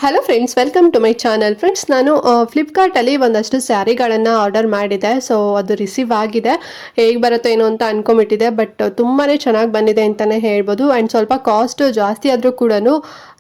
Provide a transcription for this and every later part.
Hello friends, welcome to my channel. Friends, ನಾನು ಫ್ಲಿಪ್ಕಾರ್ಟಲ್ಲಿ ಒಂದಷ್ಟು ಸ್ಯಾರಿಗಳನ್ನು ಆರ್ಡರ್ ಮಾಡಿದೆ. ಸೊ ಅದು ರಿಸೀವ್ ಆಗಿದೆ. ಹೇಗೆ ಬರುತ್ತೋ ಏನೋ ಅಂತ ಅನ್ಕೊಂಬಿಟ್ಟಿದೆ, ಬಟ್ ತುಂಬಾ ಚೆನ್ನಾಗಿ ಬಂದಿದೆ ಅಂತಲೇ ಹೇಳ್ಬೋದು. ಆ್ಯಂಡ್ ಸ್ವಲ್ಪ ಕಾಸ್ಟ್ ಜಾಸ್ತಿ ಆದರೂ ಕೂಡ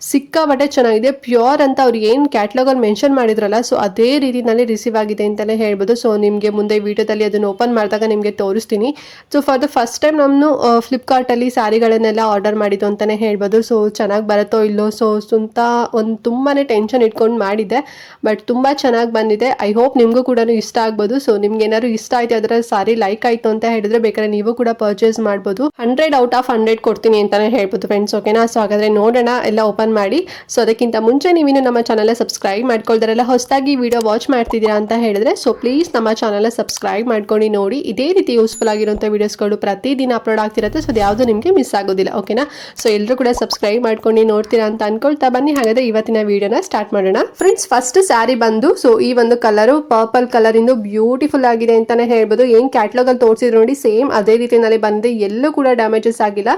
ಸಿಕ್ಕಾಪಟ್ಟೆ ಚೆನ್ನಾಗಿದೆ. ಪ್ಯೂರ್ ಅಂತ ಅವ್ರು ಏನು ಕ್ಯಾಟ್ಲಾಗಲ್ಲಿ ಮೆನ್ಷನ್ ಮಾಡಿದ್ರಲ್ಲ, ಸೊ ಅದೇ ರೀತಿಯಲ್ಲಿ ರಿಸೀವ್ ಆಗಿದೆ ಅಂತಲೇ ಹೇಳ್ಬೋದು. ಸೊ ನಿಮಗೆ ಮುಂದೆ ವಿಡಿಯೋದಲ್ಲಿ ಅದನ್ನು ಓಪನ್ ಮಾಡಿದಾಗ ನಿಮಗೆ ತೋರಿಸ್ತೀನಿ. So for the first time ನಾನು ಫ್ಲಿಪ್ಕಾರ್ಟಲ್ಲಿ ಸ್ಯಾರಿಗಳನ್ನೆಲ್ಲ ಆರ್ಡರ್ ಮಾಡಿದ್ದು ಅಂತಲೇ ಹೇಳ್ಬೋದು. ಸೊ ಚೆನ್ನಾಗಿ ಬರುತ್ತೋ ಇಲ್ಲೋ, ಸೊ ಸ್ವಂತ ಒಂದು ತುಂಬಾ ಟೆನ್ಷನ್ ಇಟ್ಕೊಂಡು ಮಾಡಿದ್ದೆ, ಬಟ್ ತುಂಬ ಚೆನ್ನಾಗಿ ಬಂದಿದೆ. ಐ ಹೋಪ್ ನಿಮಗೂ ಕೂಡ ಇಷ್ಟ ಆಗ್ಬೋದು. ಸೊ ನಿಮ್ಗೆ ಏನಾದ್ರು ಇಷ್ಟ ಆಯ್ತು, ಅದರ ಸಾರಿ ಲೈಕ್ ಆಯಿತು ಅಂತ ಹೇಳಿದ್ರೆ ಬೇಕಾದ್ರೆ ನೀವು ಕೂಡ ಪರ್ಚೇಸ್ ಮಾಡ್ಬೋದು. 100 ಔಟ್ ಆಫ್ 100 ಕೊಡ್ತೀನಿ ಅಂತಲೇ ಹೇಳ್ಬೋದು ಫ್ರೆಂಡ್ಸ್. ಓಕೆನಾ? ಸೊ ಹಾಗಾದರೆ ನೋಡೋಣ, ಎಲ್ಲ ಓಪನ್ ಮಾಡಿ. ಸೊ ಅದಕ್ಕಿಂತ ಮುಂಚೆ ನೀವಿನ್ನು ನಮ್ಮ ಚಾನಲ್ ಸಬ್ಸ್ಕ್ರೈಬ್ ಮಾಡ್ಕೊಳ್ದಾರೆಲ್ಲ ಹೊಸದಾಗಿ ವಿಡಿಯೋ ವಾಚ್ ಮಾಡ್ತಿದ್ದೀರಾ ಅಂತ ಹೇಳಿದ್ರೆ, ಸೊ ಪ್ಲೀಸ್ ನಮ್ಮ ಚಾನಲ್ ಸಬ್ಸ್ಕ್ರೈಬ್ ಮಾಡ್ಕೊಂಡು ನೋಡಿ. ಇದೇ ರೀತಿ ಯೂಸ್ಫುಲ್ ಆಗಿರುವಂಥ ವೀಡಿಯೋಸ್ಗಳು ಪ್ರತಿದಿನ ಅಪ್ಲೋಡ್ ಆಗ್ತಿರುತ್ತೆ. ಸೊ ಅದು ಯಾವುದು ನಿಮಗೆ ಮಿಸ್ ಆಗೋದಿಲ್ಲ. ಓಕೆನಾ? ಸೊ ಎಲ್ಲರೂ ಕೂಡ ಸಬ್ಸ್ಕ್ರೈಬ್ ಮಾಡ್ಕೊಂಡು ನೋಡ್ತೀರಾ ಅಂತ ಅನ್ಕೊಳ್ತಾ ಬನ್ನಿ. ಹಾಗಾದ್ರೆ ಇವತ್ತಿನ ವಿಡಿಯೋನ ಸ್ಟಾರ್ಟ್ ಮಾಡೋಣ. ಫ್ರೆಂಡ್ಸ್, ಫಸ್ಟ್ ಸ್ಯಾರಿ ಬಂದು ಸೊ ಈ ಒಂದು ಕಲರು ಪರ್ಪಲ್ ಕಲರ್ ಇಂದು ಬ್ಯೂಟಿಫುಲ್ ಆಗಿದೆ ಅಂತಾನೆ ಹೇಳ್ಬೋದು. ಏನ್ ಕ್ಯಾಟ್ಲಾಗ್ ಅಲ್ಲಿ ತೋರಿಸಿದ್ರು ನೋಡಿ, ಸೇಮ್ ಅದೇ ರೀತಿಯಲ್ಲಿ ಬಂದಿದೆ. ಎಲ್ಲೂ ಕೂಡ ಡ್ಯಾಮೇಜಸ್ ಆಗಿಲ್ಲ.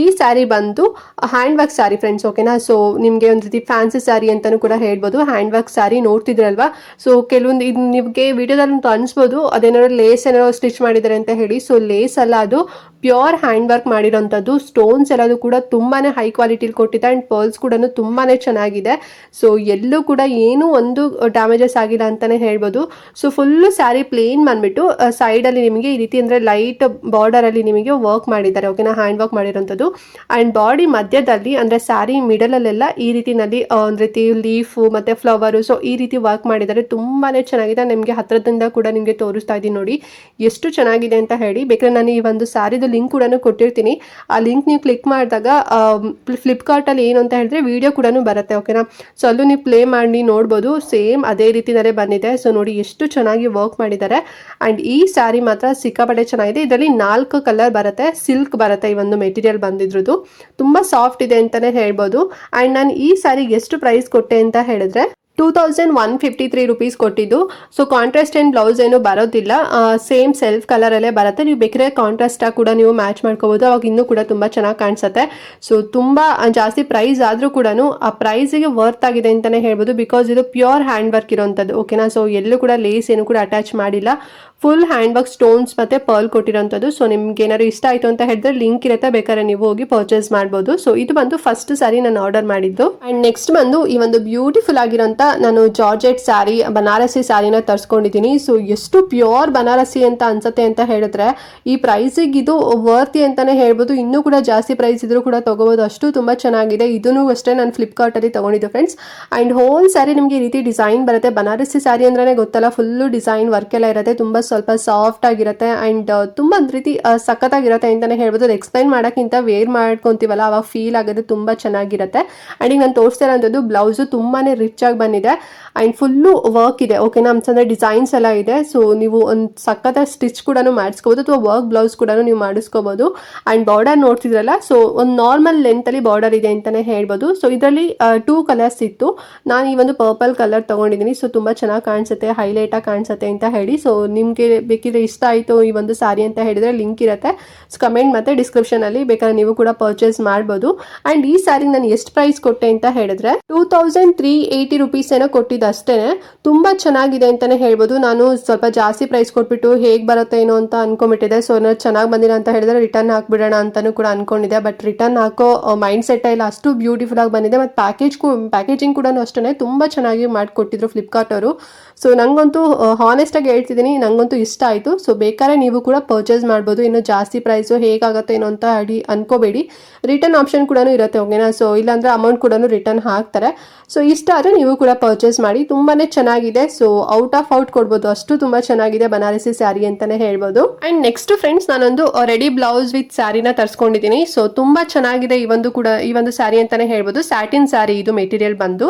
ಈ ಸ್ಯಾರಿ ಬಂದು ಹ್ಯಾಂಡ್ ವರ್ಕ್ ಸ್ಯಾರಿ ಫ್ರೆಂಡ್ಸ್. ಓಕೆನಾ? ಸೊ ನಿಮ್ಗೆ ಒಂದು ರೀತಿ ಫ್ಯಾನ್ಸಿ ಸ್ಯಾರಿ ಅಂತಾನು ಕೂಡ ಹೇಳ್ಬೋದು. ಹ್ಯಾಂಡ್ ವರ್ಕ್ ಸ್ಯಾರಿ ನೋಡ್ತಿದ್ರಲ್ವಾ? ಸೊ ಕೆಲವೊಂದು ಇದು ನಿಮ್ಗೆ ವಿಡಿಯೋದಲ್ಲಿ ಅನ್ಸ್ಬೋದು ಅದೇನಾದ್ರು ಲೇಸ್ ಏನಾದ್ರು ಸ್ಟಿಚ್ ಮಾಡಿದ್ದಾರೆ ಅಂತ ಹೇಳಿ. ಸೊ ಲೇಸ್ ಅಲ್ಲ, ಅದು ಪ್ಯೂರ್ ಹ್ಯಾಂಡ್ ವರ್ಕ್ ಮಾಡಿರೋಂಥದ್ದು. ಸ್ಟೋನ್ಸ್ ಎಲ್ಲದು ಕೂಡ ತುಂಬಾನೇ ಹೈ ಕ್ವಾಲಿಟಿಲಿ ಕೊಟ್ಟಿದೆ. ಅಂಡ್ ಪರ್ಲ್ಸ್ ಕೂಡ ತುಂಬಾನೇ ಚೆನ್ನಾಗಿದೆ. ಸೊ ಎಲ್ಲೂ ಕೂಡ ಏನೂ ಒಂದು ಡ್ಯಾಮೇಜಸ್ ಆಗಿಲ್ಲ ಅಂತಾನೆ ಹೇಳ್ಬೋದು. ಸೊ ಫುಲ್ಲು ಸ್ಯಾರಿ ಪ್ಲೇನ್ ಬಂದ್ಬಿಟ್ಟು ಸೈಡಲ್ಲಿ ನಿಮಗೆ ಈ ರೀತಿ ಅಂದರೆ ಲೈಟ್ ಬಾರ್ಡರಲ್ಲಿ ನಿಮಗೆ ವರ್ಕ್ ಮಾಡಿದ್ದಾರೆ. ಓಕೆನಾ? ಹ್ಯಾಂಡ್ ವರ್ಕ್ ಮಾಡಿರೋಂಥದ್ದು. ಆ್ಯಂಡ್ ಬಾಡಿ ಮಧ್ಯದಲ್ಲಿ ಅಂದರೆ ಸ್ಯಾರಿ ಮಿಡಲಲ್ಲೆಲ್ಲ ಈ ರೀತಿನಲ್ಲಿ ಒಂದು ರೀತಿ ಲೀಫು ಮತ್ತು ಫ್ಲವರು, ಸೊ ಈ ರೀತಿ ವರ್ಕ್ ಮಾಡಿದ್ದಾರೆ. ತುಂಬಾ ಚೆನ್ನಾಗಿದೆ. ನಿಮಗೆ ಹತ್ರದಿಂದ ಕೂಡ ನಿಮಗೆ ತೋರಿಸ್ತಾ ಇದ್ದೀನಿ ನೋಡಿ ಎಷ್ಟು ಚೆನ್ನಾಗಿದೆ ಅಂತ ಹೇಳಿ. ಬೇಕಾದ್ರೆ ನಾನು ಈ ಒಂದು ಸ್ಯಾರಿದು ಲಿಂಕ್ ಕೂಡ ಕೊಟ್ಟಿರ್ತೀನಿ. ಆ ಲಿಂಕ್ ನೀವು ಕ್ಲಿಕ್ ಮಾಡಿದಾಗ ಫ್ಲಿಪ್ಕಾರ್ಟಲ್ಲಿ ಏನು ಅಂತ ಹೇಳಿದ್ರೆ ವಿಡಿಯೋ ಕೂಡ ಬರುತ್ತೆ. ಓಕೆನಾ? ಸೊ ಅಲ್ಲೂ ನೀವು ಪ್ಲೇ ಮಾಡಿ ನೋಡ್ಬೋದು. ಸೇಮ್ ಅದೇ ರೀತಿಯಲ್ಲೇ ಬಂದಿದೆ. ಸೊ ನೋಡಿ ಎಷ್ಟು ಚೆನ್ನಾಗಿ ವರ್ಕ್ ಮಾಡಿದ್ದಾರೆ. ಆ್ಯಂಡ್ ಈ ಸ್ಯಾರಿ ಮಾತ್ರ ಸಿಕ್ಕಾಪಟ್ಟೆ ಚೆನ್ನಾಗಿದೆ. ಇದರಲ್ಲಿ 4 ಕಲರ್ ಬರುತ್ತೆ. ಸಿಲ್ಕ್ ಬರುತ್ತೆ ಈ ಒಂದು ಮೆಟೀರಿಯಲ್ ಬಂದಿದ್ರದ್ದು. ತುಂಬ ಸಾಫ್ಟ್ ಇದೆ ಅಂತಲೇ ಹೇಳ್ಬೋದು. ಆ್ಯಂಡ್ ನಾನು ಈ ಸ್ಯಾರಿಗೆ ಎಷ್ಟು ಪ್ರೈಸ್ ಕೊಟ್ಟೆ ಅಂತ ಹೇಳಿದ್ರೆ 2153 ರುಪೀಸ್ ಕೊಟ್ಟಿದ್ದು. ಸೊ ಕಾಂಟ್ರಾಸ್ಟ್ ಆ್ಯಂಡ್ ಬ್ಲೌಸ್ ಏನು ಬರೋದಿಲ್ಲ, ಸೇಮ್ ಸೆಲ್ಫ್ ಕಲರಲ್ಲೇ ಬರುತ್ತೆ. ನೀವು ಬೇಕಿದ್ರೆ ಕಾಂಟ್ರಾಸ್ಟಾಗಿ ಕೂಡ ನೀವು ಮ್ಯಾಚ್ ಮಾಡ್ಕೋಬೋದು. ಅವಾಗ ಇನ್ನೂ ಕೂಡ ತುಂಬ ಚೆನ್ನಾಗಿ ಕಾಣಿಸುತ್ತೆ. ಸೊ ತುಂಬ ಜಾಸ್ತಿ ಪ್ರೈಸ್ ಆದರೂ ಕೂಡ ಆ ಪ್ರೈಸಿಗೆ ವರ್ತ್ ಆಗಿದೆ ಅಂತಲೇ ಹೇಳ್ಬೋದು. ಬಿಕಾಸ್ ಇದು ಪ್ಯೂರ್ ಹ್ಯಾಂಡ್ ವರ್ಕ್ ಇರೋಂಥದ್ದು. ಓಕೆನಾ? ಸೊ ಎಲ್ಲೂ ಕೂಡ ಲೇಸ್ ಏನು ಕೂಡ ಅಟ್ಯಾಚ್ ಮಾಡಿಲ್ಲ. ಫುಲ್ ಹ್ಯಾಂಡ್ ವರ್ಕ್ ಸ್ಟೋನ್ಸ್ ಮತ್ತು ಪರ್ಲ್ ಕೊಟ್ಟಿರೋಂಥದ್ದು. ಸೊ ನಿಮ್ಗೆ ಏನಾದ್ರು ಇಷ್ಟ ಆಯಿತು ಅಂತ ಹೇಳಿದ್ರೆ ಲಿಂಕ್ ಇರುತ್ತೆ, ಬೇಕಾದ್ರೆ ನೀವು ಹೋಗಿ ಪರ್ಚೇಸ್ ಮಾಡ್ಬೋದು. ಸೊ ಇದು ಬಂದು ಫಸ್ಟ್ ಸ್ಯಾರಿ ನಾನು ಆರ್ಡರ್ ಮಾಡಿದ್ದು. ಆ್ಯಂಡ್ ನೆಕ್ಸ್ಟ್ ಬಂದು ಈ ಒಂದು ಬ್ಯೂಟಿಫುಲ್ ಆಗಿರೋಂಥ ನಾನು ಜಾರ್ಜೆಟ್ ಸ್ಯಾರಿ, ಬನಾರಸಿ ಸ್ಯಾರಿನ ತರಿಸ್ಕೊಂಡಿದ್ದೀನಿ. ಸೊ ಎಷ್ಟು ಪ್ಯೂರ್ ಬನಾರಸಿ ಅಂತ ಅನ್ಸುತ್ತೆ ಅಂತ ಹೇಳಿದ್ರೆ ಈ ಪ್ರೈಸಿಗೆ ಇದು ವರ್ತಿ ಅಂತಾನೆ ಹೇಳ್ಬೋದು. ಇನ್ನೂ ಕೂಡ ಜಾಸ್ತಿ ಪ್ರೈಸ್ ಇದ್ರೂ ಕೂಡ ತಗೋಬೋದು. ಅಷ್ಟು ತುಂಬ ಚೆನ್ನಾಗಿದೆ. ಇದನ್ನು ಅಷ್ಟೇ ನಾನು ಫ್ಲಿಪ್ಕಾರ್ಟಲ್ಲಿ ತಗೊಂಡಿದ್ದು ಫ್ರೆಂಡ್ಸ್. ಆ್ಯಂಡ್ ಹೋಲ್ ಸ್ಯಾರಿ ನಿಮಗೆ ಈ ರೀತಿ ಡಿಸೈನ್ ಬರುತ್ತೆ. ಬನಾರಸಿ ಸ್ಯಾರಿ ಅಂದ್ರೆ ಗೊತ್ತಲ್ಲ, ಫುಲ್ಲು ಡಿಸೈನ್ ವರ್ಕ್ ಎಲ್ಲ ಇರುತ್ತೆ. ತುಂಬ ಸ್ವಲ್ಪ ಸಾಫ್ಟ್ ಆಗಿರುತ್ತೆ. ಆ್ಯಂಡ್ ತುಂಬ ಒಂದು ರೀತಿ ಸಖತ್ತಾಗಿರುತ್ತೆ ಅಂತಲೇ ಹೇಳ್ಬೋದು. ಅದು ಎಕ್ಸ್ಪ್ಲೈನ್ ಮಾಡೋಕ್ಕಿಂತ ವೇರ್ ಮಾಡ್ಕೊತೀವಲ್ಲ ಅವಾಗ ಫೀಲ್ ಆಗೋದು ತುಂಬ ಚೆನ್ನಾಗಿರುತ್ತೆ. ಆ್ಯಂಡ್ ಈಗ ನಾನು ತೋರಿಸ್ತಾ ಇರೋಂಥದ್ದು ಬ್ಲೌಸು ತುಂಬಾ ರಿಚ್ ಆಗಿ ಬಂದಿದೆ. ಆ್ಯಂಡ್ ಫುಲ್ಲು ವರ್ಕ್ ಇದೆ. ಓಕೆನಾ? ಅಂತಂದರೆ ಡಿಸೈನ್ಸ್ ಎಲ್ಲ ಇದೆ. ಸೊ ನೀವು ಒಂದು ಸಖತ್ತ ಸ್ಟಿಚ್ ಕೂಡ ಮಾಡಿಸ್ಕೋಬೋದು, ಅಥವಾ ವರ್ಕ್ ಬ್ಲೌಸ್ ಕೂಡ ನೀವು ಮಾಡಿಸ್ಕೋಬೋದು. ಆ್ಯಂಡ್ ಬಾರ್ಡರ್ ನೋಡ್ತಿದ್ರಲ್ಲ, ಸೊ ಒಂದು ನಾರ್ಮಲ್ ಲೆಂತಲ್ಲಿ ಬಾರ್ಡರ್ ಇದೆ ಅಂತಲೇ ಹೇಳ್ಬೋದು. ಸೊ ಇದರಲ್ಲಿ 2 ಕಲರ್ಸ್ ಇತ್ತು. ನಾನು ಈ ಒಂದು ಪರ್ಪಲ್ ಕಲರ್ ತೊಗೊಂಡಿದ್ದೀನಿ. ಸೊ ತುಂಬ ಚೆನ್ನಾಗಿ ಕಾಣಿಸುತ್ತೆ, ಹೈಲೈಟಾಗಿ ಕಾಣಿಸುತ್ತೆ ಅಂತ ಹೇಳಿ. ಸೊ ನಿಮಗೆ ಬೇಕಿದ್ರೆ ಇಷ್ಟ ಆಯಿತು ಈ ಒಂದು ಸ್ಯಾರಿ ಅಂತ ಹೇಳಿದರೆ ಲಿಂಕ್ ಇರುತ್ತೆ. ಸೊ ಕಮೆಂಟ್ ಮತ್ತು ಡಿಸ್ಕ್ರಿಪ್ಷನಲ್ಲಿ ಬೇಕಾದ್ರೆ ನೀವು ಕೂಡ ಪರ್ಚೇಸ್ ಮಾಡ್ಬೋದು. ಆ್ಯಂಡ್ ಈ ಸ್ಯಾರಿಗೆ ನಾನು ಎಷ್ಟು ಪ್ರೈಸ್ ಕೊಟ್ಟೆ ಅಂತ ಹೇಳಿದ್ರೆ 2380 ರುಪೀಸ್ ಏನೋ ಕೊಟ್ಟಿದ್ದು ಅಷ್ಟೇ. ತುಂಬ ಚೆನ್ನಾಗಿದೆ ಅಂತಲೇ ಹೇಳ್ಬೋದು. ನಾನು ಸ್ವಲ್ಪ ಜಾಸ್ತಿ ಪ್ರೈಸ್ ಕೊಟ್ಬಿಟ್ಟು ಹೇಗೆ ಬರುತ್ತೆ ಏನೋ ಅಂತ ಅನ್ಕೊಂಬಿಟ್ಟಿದೆ. ಸೊ ನಾನು ಚೆನ್ನಾಗಿ ಬಂದಿಲ್ಲ ಅಂತ ಹೇಳಿದ್ರೆ ರಿಟರ್ನ್ ಹಾಕ್ಬಿಡೋಣ ಅಂತಲೂ ಕೂಡ ಅನ್ಕೊಂಡಿದ್ದೆ. ಬಟ್ ರಿಟರ್ನ್ ಹಾಕೋ ಮೈಂಡ್ ಸೆಟ್ ಇಲ್ಲ, ಅಷ್ಟು ಬ್ಯೂಟಿಫುಲ್ ಆಗಿ ಬಂದಿದೆ. ಮತ್ತು ಪ್ಯಾಕೇಜಿಂಗ್ ಕೂಡ ಅಷ್ಟೇ ತುಂಬ ಚೆನ್ನಾಗಿ ಮಾಡಿಕೊಟ್ಟಿದ್ರು ಫ್ಲಿಪ್ಕಾರ್ಟ್ ಅವರು. ಸೊ ನನಗಂತೂ ಹಾನೆಸ್ಟಾಗಿ ಹೇಳ್ತಿದ್ದೀನಿ, ನನಗಂತೂ ಇಷ್ಟ ಆಯಿತು. ಸೊ ಬೇಕಾದ್ರೆ ನೀವು ಕೂಡ ಪರ್ಚೇಸ್ ಮಾಡ್ಬೋದು. ಇನ್ನು ಜಾಸ್ತಿ ಪ್ರೈಸು ಹೇಗಾಗುತ್ತೆ ಏನೋ ಅಂತ ಅನ್ಕೋಬೇಡಿ. ರಿಟರ್ನ್ ಆಪ್ಷನ್ ಕೂಡ ಇರುತ್ತೆ. ಓಕೆನಾ? ಸೊ ಇಲ್ಲಾಂದರೆ ಅಮೌಂಟ್ ಕೂಡ ರಿಟರ್ನ್ ಹಾಕ್ತಾರೆ. ಸೊ ಇಷ್ಟ ಆದರೆ ನೀವು ಕೂಡ ಪರ್ಚೇಸ್ ಮಾಡಿ. ತುಂಬಾ ಚೆನ್ನಾಗಿದೆ. ಸೊ ಔಟ್ ಆಫ್ ಔಟ್ ಕೊಡ್ಬೋದು, ಅಷ್ಟು ತುಂಬ ಚೆನ್ನಾಗಿದೆ ಬನಾರಸಿ ಸ್ಯಾರಿ ಅಂತಲೇ ಹೇಳ್ಬೋದು. ಆ್ಯಂಡ್ ನೆಕ್ಸ್ಟ್ ಫ್ರೆಂಡ್ಸ್, ನಾನೊಂದು ರೆಡಿ ಬ್ಲೌಸ್ ವಿತ್ ಸ್ಯಾರಿನ ತರಿಸ್ಕೊಂಡಿದ್ದೀನಿ. ಸೊ ತುಂಬ ಚೆನ್ನಾಗಿದೆ ಈ ಒಂದು ಸ್ಯಾರಿ ಅಂತಲೇ ಹೇಳ್ಬೋದು. ಸ್ಯಾಟಿನ್ ಸ್ಯಾರಿ ಇದು ಮೆಟೀರಿಯಲ್ ಬಂದು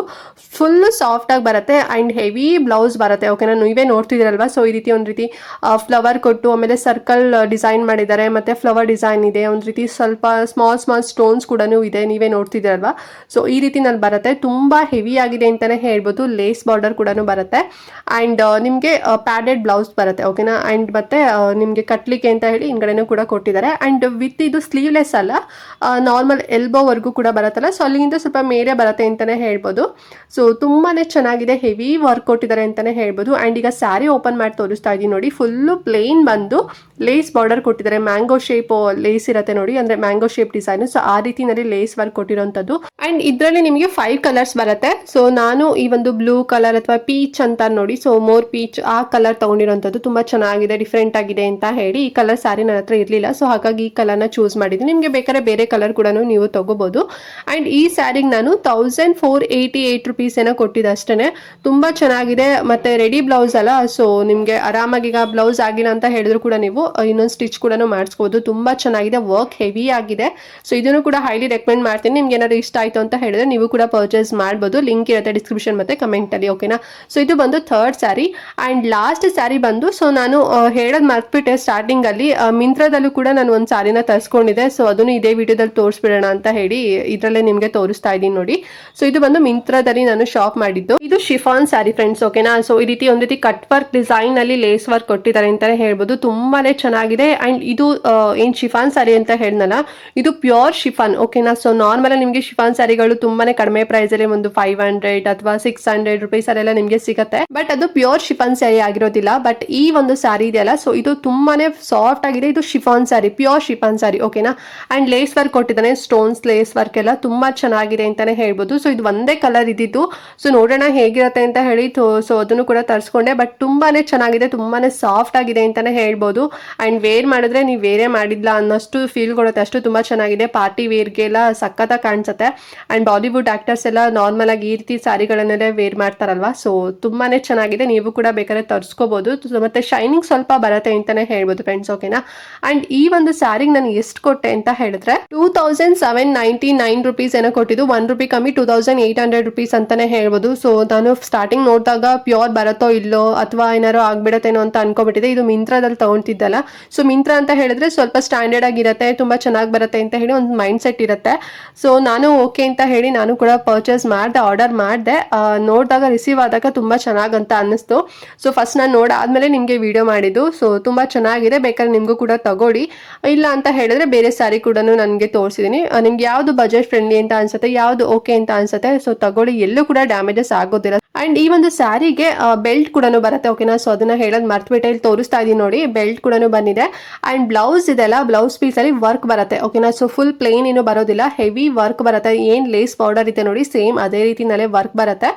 ಫುಲ್ಲು ಸಾಫ್ಟಾಗಿ ಬರುತ್ತೆ. ಆ್ಯಂಡ್ ಹೆವಿ ಬ್ಲೌಸ್ ಬರುತ್ತೆ. ಓಕೆನಾ? ನೀವೇ ನೋಡ್ತಿದ್ದೀರಲ್ವಾ? ಸೊ ಈ ರೀತಿ ಒಂದು ರೀತಿ ಫ್ಲವರ್ ಕೊಟ್ಟು ಆಮೇಲೆ ಸರ್ಕಲ್ ಡಿಸೈನ್ ಮಾಡಿದ್ದಾರೆ. ಮತ್ತು ಫ್ಲವರ್ ಡಿಸೈನ್ ಇದೆ. ಒಂದು ರೀತಿ ಸ್ವಲ್ಪ ಸ್ಮಾಲ್ ಸ್ಟೋನ್ಸ್ ಕೂಡ ಇದೆ, ನೀವೇ ನೋಡ್ತಿದ್ದೀರಲ್ವಾ? ಸೊ ಈ ರೀತಿ ನಾನು ಬರುತ್ತೆ. ತುಂಬ ಹೆವಿ ಆಗಿದೆ ಅಂತಲೇ ಹೇಳ್ಬೋದು. ಲೇಸ್ ಬಾರ್ಡರ್ ಕೂಡ ಬರುತ್ತೆ ಆ್ಯಂಡ್ ನಿಮಗೆ ಪ್ಯಾಡೆಡ್ ಬ್ಲೌಸ್ ಬರುತ್ತೆ ಓಕೆನಾ. ಆ್ಯಂಡ್ ಮತ್ತೆ ನಿಮಗೆ ಕಟ್ಲಿಕ್ಕೆ ಅಂತ ಹೇಳಿ ಹಿಂಗಡೆನೂ ಕೂಡ ಕೊಟ್ಟಿದ್ದಾರೆ. ಆ್ಯಂಡ್ ವಿತ್ ಇದು ಸ್ಲೀವ್ಲೆಸ್ ಅಲ್ಲ, ನಾರ್ಮಲ್ ಎಲ್ಬೋವರೆಗೂ ಕೂಡ ಬರುತ್ತಲ್ಲ, ಸೊ ಅಲ್ಲಿಗಿಂತ ಸ್ವಲ್ಪ ಮೇಲೆ ಬರುತ್ತೆ ಅಂತಲೇ ಹೇಳ್ಬೋದು. ಸೊ ತುಂಬಾ ಚೆನ್ನಾಗಿದೆ, ಹೆವಿ ವರ್ಕ್ ಕೊಟ್ಟಿದ್ದಾರೆ ಅಂತಲೇ ಹೇಳ್ಬೋದು. ಆ್ಯಂಡ್ ಈಗ ಸ್ಯಾರಿ ಓಪನ್ ಮಾಡಿ ತೋರಿಸ್ತಾ ಇದ್ದೀನಿ ನೋಡಿ. ಫುಲ್ಲು ಪ್ಲೇನ್ ಬಂದು ಲೇಸ್ ಬಾರ್ಡರ್ ಕೊಟ್ಟಿದ್ದಾರೆ. ಮ್ಯಾಂಗೋ ಶೇಪ್ ಲೇಸ್ ಇರುತ್ತೆ ನೋಡಿ, ಅಂದರೆ ಮ್ಯಾಂಗೋ ಶೇಪ್ ಡಿಸೈನ್. ಸೊ ಆ ರೀತಿನಲ್ಲಿ ಲೇಸ್ ವರ್ಕ್ ಕೊಟ್ಟಿರೋಂಥದ್ದು. ಆ್ಯಂಡ್ ಇದರಲ್ಲಿ ನಿಮಗೆ 5 ಕಲರ್ಸ್ ಬರುತ್ತೆ. ಸೊ ನಾನು ಈ ಒಂದು ಬ್ಲೂ ಕಲರ್ ಅಥವಾ ಪೀಚ್ ಅಂತ ನೋಡಿ, ಸೊ ಮೋರ್ ಪೀಚ್ ಆ ಕಲರ್ ತಗೊಂಡಿರೋಂಥದ್ದು. ತುಂಬ ಚೆನ್ನಾಗಿದೆ, ಡಿಫ್ರೆಂಟ್ ಆಗಿದೆ ಅಂತ ಹೇಳಿ ಈ ಕಲರ್ ಸ್ಯಾರಿ ನನ್ನ ಹತ್ರ ಇರಲಿಲ್ಲ, ಸೊ ಹಾಗಾಗಿ ಈ ಕಲರ್ನ ಚೂಸ್ ಮಾಡಿದ್ದೀನಿ. ನಿಮಗೆ ಬೇಕಾದ್ರೆ ಬೇರೆ ಕಲರ್ ಕೂಡ ನೀವು ತಗೋಬಹುದು. ಆ್ಯಂಡ್ ಈ ಸ್ಯಾರಿಗೆ ನಾನು 1488 ರುಪೀಸ್ ಏನೋ ಕೊಟ್ಟಿದ್ದೆ ಅಷ್ಟೇ. ತುಂಬ ಚೆನ್ನಾಗಿದೆ, ಮತ್ತು ರೆಡಿ ಬ್ಲೌಸ್ ಅಲ್ಲ, ಸೊ ನಿಮಗೆ ಆರಾಮಾಗಿ ಈಗ ಬ್ಲೌಸ್ ಆಗಿಲ್ಲ ಅಂತ ಹೇಳಿದ್ರು ಕೂಡ ನೀವು ಇನ್ನೊಂದು ಸ್ಟಿಚ್ ಕೂಡ ಮಾಡಿಸ್ಬೋದು. ತುಂಬ ಚೆನ್ನಾಗಿದೆ, ವರ್ಕ್ ಹೆವಿ ಆಗಿದೆ. ಸೊ ಇದನ್ನು ಕೂಡ ಹೈಲಿ ರೆಕಮೆಂಡ್ ಮಾಡ್ತೀನಿ. ನಿಮ್ಗೆ ಏನಾದ್ರು ಇಷ್ಟ ಆಯಿತು ಅಂತ ಹೇಳಿದ್ರೆ ನೀವು ಕೂಡ ಪರ್ಚೇಸ್ ಮಾಡ್ಬೋದು. ಲಿಂಕ್ ಇರುತ್ತೆ ಡಿಸ್ಕ್ರಿಪ್ಷನ್ ಮತ್ತು ಕಮೆಂಟಲ್ಲಿ ಓಕೆನಾ. ಸೊ ಇದು ಬಂದು third sari. And last sari ಬಂದು, ಸೊ ನಾನು ಹೇಳೋದು ಮರ್ತ್ಬಿಟ್ಟೆ ಸ್ಟಾರ್ಟಿಂಗಲ್ಲಿ, ಮಿಂತ್ರದಲ್ಲೂ ಕೂಡ ನಾನು ಒಂದು ಸ್ಯಾರಿನ ತರಿಸ್ಕೊಂಡಿದ್ದೆ. ಸೊ ಅದನ್ನು ಇದೇ ವಿಡಿಯೋದಲ್ಲಿ ತೋರಿಸ್ಬಿಡೋಣ ಅಂತ ಹೇಳಿ ಇದರಲ್ಲೇ ನಿಮಗೆ ತೋರಿಸ್ತಾ ಇದ್ದೀನಿ ನೋಡಿ. ಸೊ ಇದು ಬಂದು ಮಿಂತ್ರದಲ್ಲಿ ನಾನು ಶಾಪ್ ಮಾಡಿದ್ದು. ಇದು ಶಿಫಾನ್ ಸ್ಯಾರಿ ಫ್ರೆಂಡ್ಸ್ ಓಕೆನಾ. ಸೊ ಈ ರೀತಿ ಒಂದು ರೀತಿ ಕಟ್ ವರ್ಕ್ ಡಿಸೈನ್ ಅಲ್ಲಿ ಲೇಸ್ ವರ್ಕ್ ಕೊಟ್ಟಿದ್ದಾರೆ ಅಂತಾನೆ ಹೇಳ್ಬೋದು. ತುಂಬಾನೇ ಚೆನ್ನಾಗಿದೆ. ಅಂಡ್ ಇದು ಏನ್ ಶಿಫಾನ್ ಸ್ಯಾರಿ ಅಂತ ಹೇಳಿದ್ನಲ್ಲ, ಇದು ಪ್ಯೂರ್ ಶಿಫಾನ್ ಓಕೆನಾ. ಸೊ ನಾರ್ಮಲ್ ನಿಮಗೆ ಶಿಫಾನ್ ಸ್ಯಾರಿಗಳು ತುಂಬಾನೇ ಕಡಿಮೆ ಪ್ರೈಸ್ ಅಲ್ಲಿ ಒಂದು 500 ಅಥವಾ 600 ರುಪೀಸ್ ಅಲ್ಲೆಲ್ಲ ನಿಮಗೆ ಸಿಗುತ್ತೆ. ಬಟ್ ಅದು ಪ್ಯೂರ್ ಶಿಫಾನ್ ಸ್ಯಾರಿ ಆಗಿರೋದಿಲ್ಲ. ಬಟ್ ಈ ಒಂದು ಸ್ಯಾರಿ ಇದೆಯಲ್ಲ, ಸೊ ಇದು ತುಂಬಾನೇ ಸಾಫ್ಟ್ ಆಗಿದೆ. ಇದು chiffon sari, pure chiffon sari ಓಕೆನಾ. ಅಂಡ್ ಲೇಸ್ ವರ್ಕ್ ಕೊಟ್ಟಿದ್ದಾನೆ, ಸ್ಟೋನ್ಸ್ ಲೇಸ್ ವರ್ಕ್ ಎಲ್ಲ ತುಂಬಾ ಚೆನ್ನಾಗಿದೆ ಅಂತಾನೆ ಹೇಳ್ಬೋದು. ಸೊ ಇದು ಒಂದೇ ಕಲರ್ ಇದ್ದಿದ್ದು, ಸೊ ನೋಡೋಣ ಹೇಗಿರುತ್ತೆ ಅಂತ ಹೇಳಿ ಸೊ ಅದನ್ನು ಕೂಡ ತರಿಸ್ಕೊಂಡೆ. ಬಟ್ ತುಂಬಾನೇ ಚೆನ್ನಾಗಿದೆ, ತುಂಬಾನೇ ಸಾಫ್ಟ್ ಆಗಿದೆ ಅಂತಾನೆ ಹೇಳ್ಬೋದು. ಅಂಡ್ ವೇರ್ ಮಾಡಿದ್ರೆ ನೀವು ವೇರೇ ಮಾಡಿದ್ಲ ಅನ್ನೋಷ್ಟು ಫೀಲ್ ಕೊಡುತ್ತೆ, ಅಷ್ಟು ತುಂಬಾ ಚೆನ್ನಾಗಿದೆ. ಪಾರ್ಟಿ ವೇರ್ಗೆಲ್ಲ ಸಖತ್ತಾಗಿ ಕಾಣಿಸುತ್ತೆ. ಅಂಡ್ ಬಾಲಿವುಡ್ ಆಕ್ಟರ್ಸ್ ಎಲ್ಲ ನಾರ್ಮಲ್ ಆಗಿ ಈ ರೀತಿ ಸ್ಯಾರಿಗಳನ್ನೆಲ್ಲ ವೇರ್ ಮಾಡ್ತಾರಲ್ವಾ, ಸೊ ತುಂಬಾನೇ ಚೆನ್ನಾಗಿದೆ. ನೀವು ಕೂಡ ಬೇಕಾದ್ರೆ ತರಿಸ್ಕೋಬಹುದು. ಮತ್ತೆ ಶೈನಿಂಗ್ ಸ್ವಲ್ಪ ಬರುತ್ತೆ ಅಂತಾನೆ ಹೇಳ್ಬೋದು ಫ್ರೆಂಡ್ಸ್ ಓಕೆನಾ. ಅಂಡ್ ಈ ಒಂದು ಸ್ಯಾರಿಗೆ ನಾನು ಎಷ್ಟು ಕೊಟ್ಟೆ ಅಂತ ಹೇಳಿದ್ರೆ 2799 ರುಪೀಸ್ ಏನೋ ಕೊಟ್ಟಿದ್ದು. 1 ರೂಪಿ ಕಮ್ಮಿ 2800 ರುಪೀಸ್ ಅಂತಾನೆ ಹೇಳ್ಬೋದು. ಸೊ ನಾನು ಸ್ಟಾರ್ಟಿಂಗ್ ನೋಡಿದಾಗ ಪ್ಯೂರ್ ಬರುತ್ತೋ ಇಲ್ಲೋ ಅಥವಾ ಏನಾರು ಆಗ್ಬಿಡತ್ತೇನೋ ಅಂತ ಅನ್ಕೋಬಿಟ್ಟಿದೆ. ಇದು ಮಿಂತ್ರದಲ್ಲಿ ತಗೊಂತಿದ್ದಲ್ಲ, ಸೊ ಮಿಂತ್ರ ಅಂತ ಹೇಳಿದ್ರೆ ಸ್ವಲ್ಪ ಸ್ಟ್ಯಾಂಡರ್ಡ್ ಆಗಿರುತ್ತೆ, ತುಂಬಾ ಚೆನ್ನಾಗಿ ಬರುತ್ತೆ ಅಂತ ಹೇಳಿ ಒಂದು ಮೈಂಡ್ ಸೆಟ್ ಇರುತ್ತೆ. ಸೊ ನಾನು ಓಕೆ ಅಂತ ಹೇಳಿ ನಾನು ಕೂಡ ಪರ್ಚೇಸ್ ಮಾಡಿದೆ, ಆರ್ಡರ್ ಮಾಡಿದೆ. ನೋಡಿದಾಗ ರಿಸೀವ್ ಆದಾಗ ತುಂಬಾ ಚೆನ್ನಾಗಂತ ಅನ್ನಿಸ್ತು. ಸೊ ಫಸ್ಟ್ ನಾನು ನೋಡಾದ್ಮೇಲೆ ನಿಮಗೆ ವಿಡಿಯೋ ಮಾಡಿದ್ದು. ಸೊ ತುಂಬಾ ಚೆನ್ನಾಗಿದೆ, ಬೇಕಾದ್ರೆ ನಿಮಗೂ ಕೂಡ ತಗೊಳ್ಳಿ. ಇಲ್ಲ ಅಂತ ಹೇಳಿದ್ರೆ ಬೇರೆ ಸ್ಯಾರಿ ಕೂಡ ನನಗೆ ತೋರಿಸಿದ್ದೀನಿ. ನಿಮ್ಗೆ ಯಾವ್ದು ಬಜೆಟ್ ಫ್ರೆಂಡ್ಲಿ ಅಂತ ಅನ್ಸುತ್ತೆ, ಯಾವ್ದು ಓಕೆ ಅಂತ ಅನ್ಸುತ್ತೆ, ಸೊ ತಗೊಳ್ಳಿ. ಎಲ್ಲೂ ಕೂಡ ಡ್ಯಾಮೇಜಸ್ ಆಗೋದಿಲ್ಲ. ಅಂಡ್ ಈ ಒಂದು ಸ್ಯಾರಿಗೆ ಬೆಲ್ಟ್ ಕೂಡ ಬರುತ್ತೆ ಓಕೆನಾ. ಸೊ ಅದನ್ನ ಹೇಳೋದು ಮರ್ತ್ಬಿಟ್ಟೆ, ಇಲ್ಲಿ ತೋರಿಸ್ತಾ ಇದೀನಿ ನೋಡಿ, ಬೆಲ್ಟ್ ಕೂಡ ಬಂದಿದೆ. ಅಂಡ್ ಬ್ಲೌಸ್ ಇದೆಲ್ಲ, ಬ್ಲೌಸ್ ಪೀಸ್ ಅಲ್ಲಿ ವರ್ಕ್ ಬರುತ್ತೆ ಓಕೆನಾ. ಸೊ ಫುಲ್ ಪ್ಲೇನ್ ಏನು ಬರೋದಿಲ್ಲ, ಹೆವಿ ವರ್ಕ್ ಬರುತ್ತೆ. ಏನ್ ಲೇಸ್ ಬಾರ್ಡರ್ ಇದೆ ನೋಡಿ, ಸೇಮ್ ಅದೇ ರೀತಿನಲ್ಲೇ ವರ್ಕ್ ಬರುತ್ತೆ.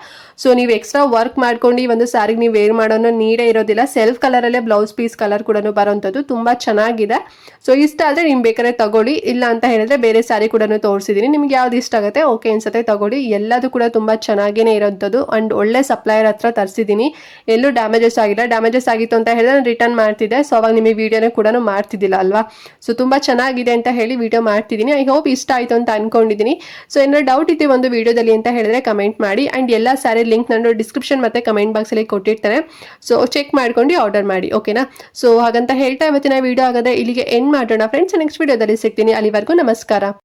ಸೊ ನೀವು ಎಕ್ಸ್ಟ್ರಾ ವರ್ಕ್ ಮಾಡ್ಕೊಂಡು ಈ ಒಂದು ಸ್ಯಾರಿಗೆ ನೀವು ವೇರ್ ಮಾಡೋಣ ನೀಡೇ ಇರೋದಿಲ್ಲ. ಸೆಲ್ಫ್ ಕಲರ್ ಅಲ್ಲೇ ಬ್ಲೌಸ್ ಪೀಸ್ ಕಲರ್ ಕೂಡ ಬರೋಂಥದ್ದು, ತುಂಬಾ ಚೆನ್ನಾಗಿದೆ. ಸೊ ಇಷ್ಟ ಆದ್ರೆ ನಿಮ್ ಬೇಕಾದ್ರೆ ತಗೊಳ್ಳಿ. ಇಲ್ಲ ಅಂತ ಹೇಳಿದ್ರೆ ಬೇರೆ ಸ್ಯಾರಿ ಕೂಡ ತೋರಿಸಿದೀನಿ, ನಿಮ್ಗೆ ಯಾವ್ದು ಇಷ್ಟ ಆಗುತ್ತೆ ಓಕೆ ಅನ್ಸುತ್ತೆ ತಗೊಳ್ಳಿ. ಎಲ್ಲದೂ ಕೂಡ ತುಂಬಾ ಚೆನ್ನಾಗೇನೆ ಇರೋಂಥದ್ದು. ಅಂಡ್ ಒಳ್ಳೆ ಸಪ್ಲೈಯರ್ ಹತ್ರ ತರಿಸಿದ್ದೀನಿ, ಎಲ್ಲೂ ಡ್ಯಾಮೇಜಸ್ ಆಗಿಲ್ಲ. ಡ್ಯಾಮೇಜಸ್ ಆಗಿತ್ತು ಅಂತ ಹೇಳಿದ್ರೆ ನಾನು ರಿಟರ್ನ್ ಮಾಡ್ತಿದ್ದೆ. ಸೊ ಅವಾಗ ನಿಮಗೆ ವಿಡಿಯೋನೇ ಕೂಡ ಮಾಡ್ತಿದ್ದಿಲ್ಲ ಅಲ್ವಾ. ಸೊ ತುಂಬಾ ಚೆನ್ನಾಗಿದೆ ಅಂತ ಹೇಳಿ ವಿಡಿಯೋ ಮಾಡ್ತಿದ್ದೀನಿ. ಐ ಹೋಪ್ ಇಷ್ಟ ಆಯ್ತು ಅಂತ ಅನ್ಕೊಂಡಿದ್ದೀನಿ. ಸೊ ಏನಾದ್ರು ಡೌಟ್ ಇತ್ತು ಒಂದು ವಿಡಿಯೋದಲ್ಲಿ ಅಂತ ಹೇಳಿದ್ರೆ ಕಮೆಂಟ್ ಮಾಡಿ. ಅಂಡ್ ಎಲ್ಲ ಸ್ಯಾರಿ ಲಿಂಕ್ ನಾನು ಡಿಸ್ಕ್ರಿಪ್ಷನ್ ಮತ್ತೆ ಕಮೆಂಟ್ ಬಾಕ್ಸ್ ಅಲ್ಲಿ ಕೊಟ್ಟಿರ್ತಾರೆ, ಸೊ ಚೆಕ್ ಮಾಡ್ಕೊಂಡು ಆರ್ಡರ್ ಮಾಡಿ ಓಕೆನಾ. ಸೊ ಹಾಗಂತ ಹೇಳ್ತಾ ಇವತ್ತಿನ ವಿಡಿಯೋ ಆಗದೆ ಇಲ್ಲಿಗೆ ಎಂಡ್ ಮಾಡೋಣ ಫ್ರೆಂಡ್ಸ್. ನೆಕ್ಸ್ಟ್ ವಿಡಿಯೋದಲ್ಲಿ ಸಿಗ್ತೀನಿ, ಅಲ್ಲಿವರೆಗೂ ನಮಸ್ಕಾರ.